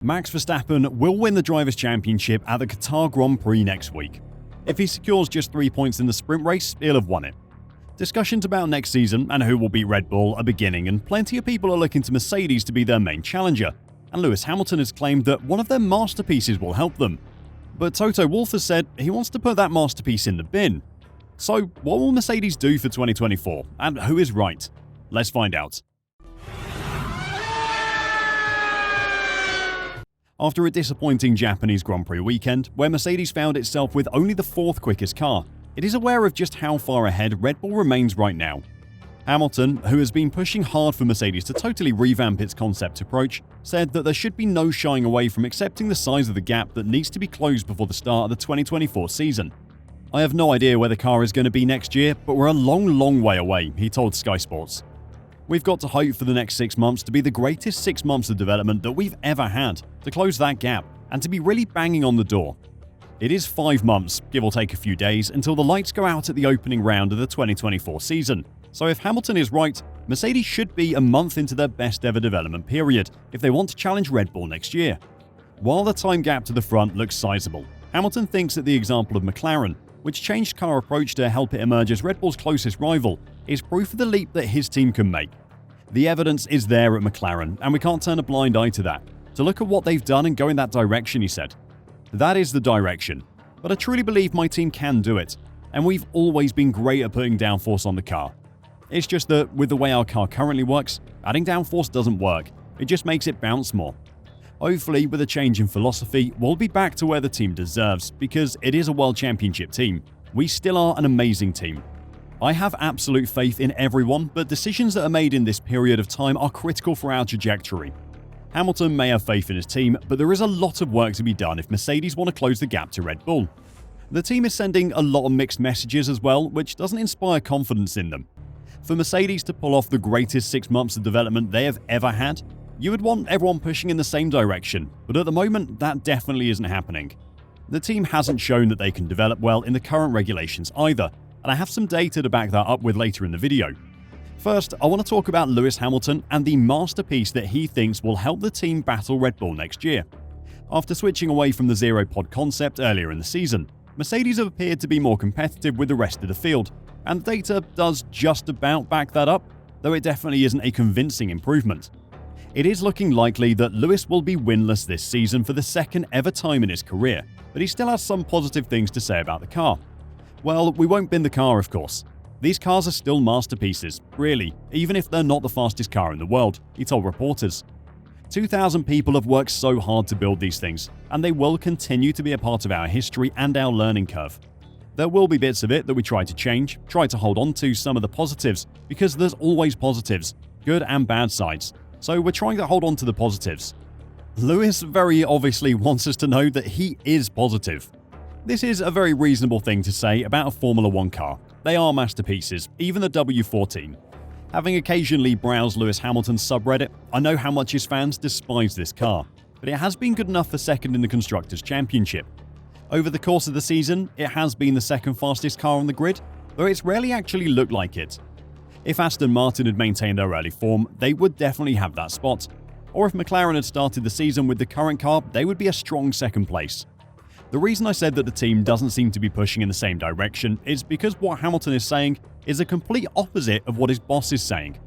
Max Verstappen will win the Drivers' Championship at the Qatar Grand Prix next week. If he secures just 3 points in the sprint race, he'll have won it. Discussions about next season and who will beat Red Bull are beginning, and plenty of people are looking to Mercedes to be their main challenger, and Lewis Hamilton has claimed that one of their masterpieces will help them. But Toto Wolff has said he wants to put that masterpiece in the bin. So what will Mercedes do for 2024, and who is right? Let's find out. After a disappointing Japanese Grand Prix weekend, where Mercedes found itself with only the 4th quickest car, it is aware of just how far ahead Red Bull remains right now. Hamilton, who has been pushing hard for Mercedes to totally revamp its concept approach, said that there should be no shying away from accepting the size of the gap that needs to be closed before the start of the 2024 season. "I have no idea where the car is going to be next year, but we're a long way away," he told Sky Sports. "We've got to hope for the next 6 months to be the greatest 6 months of development that we've ever had, to close that gap, and to be really banging on the door. It is 5 months, give or take a few days, until the lights go out at the opening round of the 2024 season. So if Hamilton is right, Mercedes should be a month into their best ever development period if they want to challenge Red Bull next year." While the time gap to the front looks sizable, Hamilton thinks that the example of McLaren, which changed car approach to help it emerge as Red Bull's closest rival, is proof of the leap that his team can make. The evidence is there at McLaren, and we can't turn a blind eye to that. To look at what they've done and go in that direction, he said. "That is the direction. But I truly believe my team can do it, and we've always been great at putting downforce on the car. It's just that with the way our car currently works, adding downforce doesn't work. It just makes it bounce more. Hopefully, with a change in philosophy, we'll be back to where the team deserves, because it is a World Championship team. We still are an amazing team. I have absolute faith in everyone, but decisions that are made in this period of time are critical for our trajectory. Hamilton may have faith in his team, but there is a lot of work to be done if Mercedes want to close the gap to Red Bull. The team is sending a lot of mixed messages as well, which doesn't inspire confidence in them. For Mercedes to pull off the greatest 6 months of development they have ever had, you would want everyone pushing in the same direction, but at the moment that definitely isn't happening. The team hasn't shown that they can develop well in the current regulations either, and I have some data to back that up with later in the video. First, I want to talk about Lewis Hamilton and the masterpiece that he thinks will help the team battle Red Bull next year. After switching away from the zero-pod concept earlier in the season, Mercedes have appeared to be more competitive with the rest of the field, and the data does just about back that up, though it definitely isn't a convincing improvement. It is looking likely that Lewis will be winless this season for the second ever time in his career, but he still has some positive things to say about the car. "Well, we won't bin the car, of course. These cars are still masterpieces, really, even if they're not the fastest car in the world," he told reporters. 2,000 people have worked so hard to build these things, and they will continue to be a part of our history and our learning curve. There will be bits of it that we try to change, try to hold on to some of the positives, because there's always positives, good and bad sides, so we're trying to hold on to the positives. Lewis very obviously wants us to know that he is positive. This is a very reasonable thing to say about a Formula 1 car. They are masterpieces, even the W14. Having occasionally browsed Lewis Hamilton's subreddit, I know how much his fans despise this car, but it has been good enough for second in the Constructors' Championship. Over the course of the season, it has been the second fastest car on the grid, though it's rarely actually looked like it. If Aston Martin had maintained their early form, they would definitely have that spot. Or if McLaren had started the season with the current car, they would be a strong second place. The reason I said that the team doesn't seem to be pushing in the same direction is because what Hamilton is saying is a complete opposite of what his boss is saying.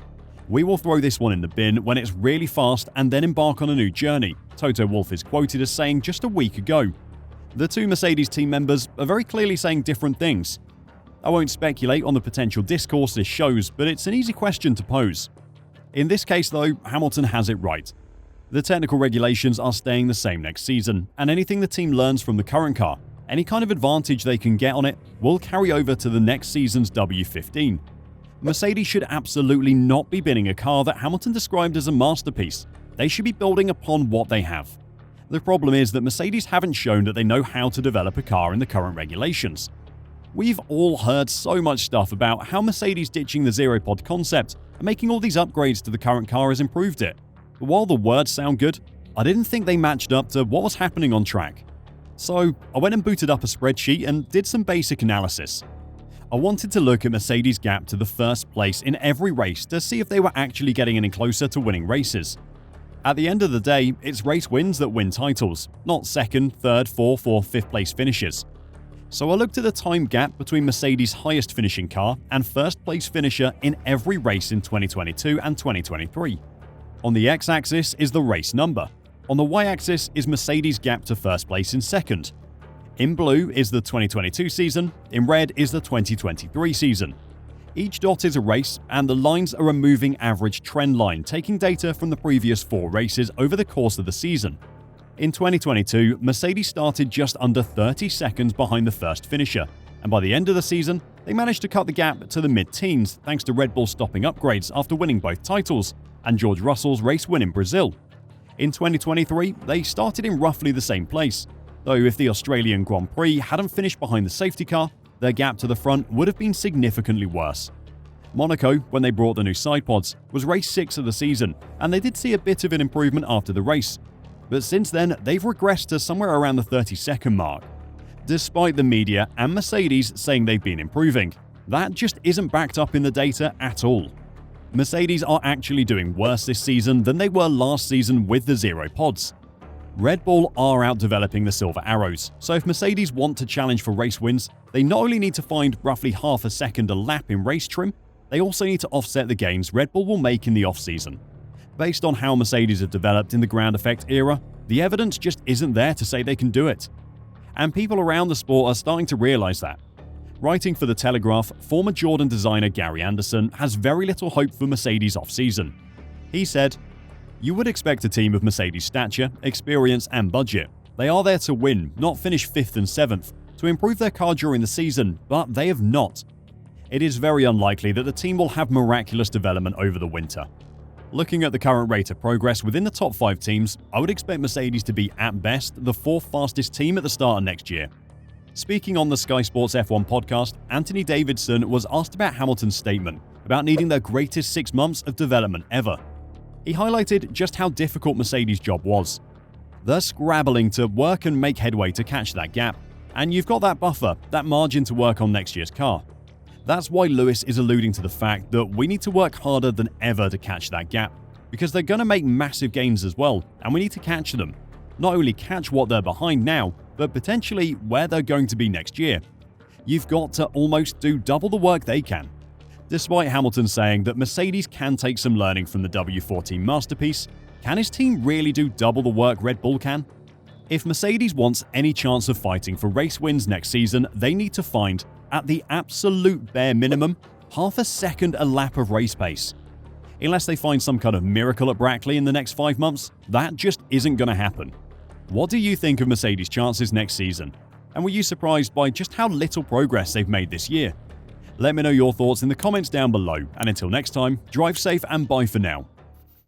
"We will throw this one in the bin when it's really fast and then embark on a new journey," Toto Wolff is quoted as saying just a week ago. The two Mercedes team members are very clearly saying different things. I won't speculate on the potential discourse this shows, but it's an easy question to pose. In this case though, Hamilton has it right. The technical regulations are staying the same next season, and anything the team learns from the current car, any kind of advantage they can get on it, will carry over to the next season's W15. Mercedes should absolutely not be binning a car that Hamilton described as a masterpiece. They should be building upon what they have. The problem is that Mercedes haven't shown that they know how to develop a car in the current regulations. We've all heard so much stuff about how Mercedes ditching the zero-pod concept and making all these upgrades to the current car has improved it. But while the words sound good, I didn't think they matched up to what was happening on track. So I went and booted up a spreadsheet and did some basic analysis. I wanted to look at Mercedes' gap to the first place in every race to see if they were actually getting any closer to winning races. At the end of the day, it's race wins that win titles, not second, third, fourth, or fifth place finishes. So I looked at the time gap between Mercedes' highest finishing car and first place finisher in every race in 2022 and 2023. On the x-axis is the race number. On the y-axis is Mercedes' gap to first place in second. In blue is the 2022 season, in red is the 2023 season. Each dot is a race, and the lines are a moving average trend line taking data from the previous 4 races over the course of the season. In 2022, Mercedes started just under 30 seconds behind the first finisher, and by the end of the season, they managed to cut the gap to the mid-teens thanks to Red Bull stopping upgrades after winning both titles, and George Russell's race win in Brazil. In 2023, they started in roughly the same place, though if the Australian Grand Prix hadn't finished behind the safety car, their gap to the front would have been significantly worse. Monaco, when they brought the new sidepods, was race 6 of the season, and they did see a bit of an improvement after the race. But since then, they've regressed to somewhere around the 30-second mark. Despite the media and Mercedes saying they've been improving, that just isn't backed up in the data at all. Mercedes are actually doing worse this season than they were last season with the zero pods. Red Bull are out developing the Silver Arrows, so if Mercedes want to challenge for race wins, they not only need to find roughly half a second a lap in race trim, they also need to offset the gains Red Bull will make in the off-season. Based on how Mercedes have developed in the ground effect era, the evidence just isn't there to say they can do it. And people around the sport are starting to realize that. Writing for The Telegraph, former Jordan designer Gary Anderson has very little hope for Mercedes off-season. He said, "You would expect a team of Mercedes' stature, experience, and budget. They are there to win, not finish 5th and 7th, to improve their car during the season, but they have not. It is very unlikely that the team will have miraculous development over the winter." Looking at the current rate of progress within the top 5 teams, I would expect Mercedes to be, at best, the 4th fastest team at the start of next year. Speaking on the Sky Sports F1 podcast, Anthony Davidson was asked about Hamilton's statement about needing their greatest 6 months of development ever. He highlighted just how difficult Mercedes' job was. They're scrabbling to work and make headway to catch that gap, and you've got that buffer, that margin to work on next year's car. That's why Lewis is alluding to the fact that we need to work harder than ever to catch that gap, because they're going to make massive gains as well, and we need to catch them. Not only catch what they're behind now, but potentially where they're going to be next year. You've got to almost do double the work they can. Despite Hamilton saying that Mercedes can take some learning from the W14 masterpiece, can his team really do double the work Red Bull can? If Mercedes wants any chance of fighting for race wins next season, they need to find, at the absolute bare minimum, half a second a lap of race pace. Unless they find some kind of miracle at Brackley in the next 5 months, that just isn't going to happen. What do you think of Mercedes' chances next season? And were you surprised by just how little progress they've made this year? Let me know your thoughts in the comments down below, and until next time, drive safe and bye for now.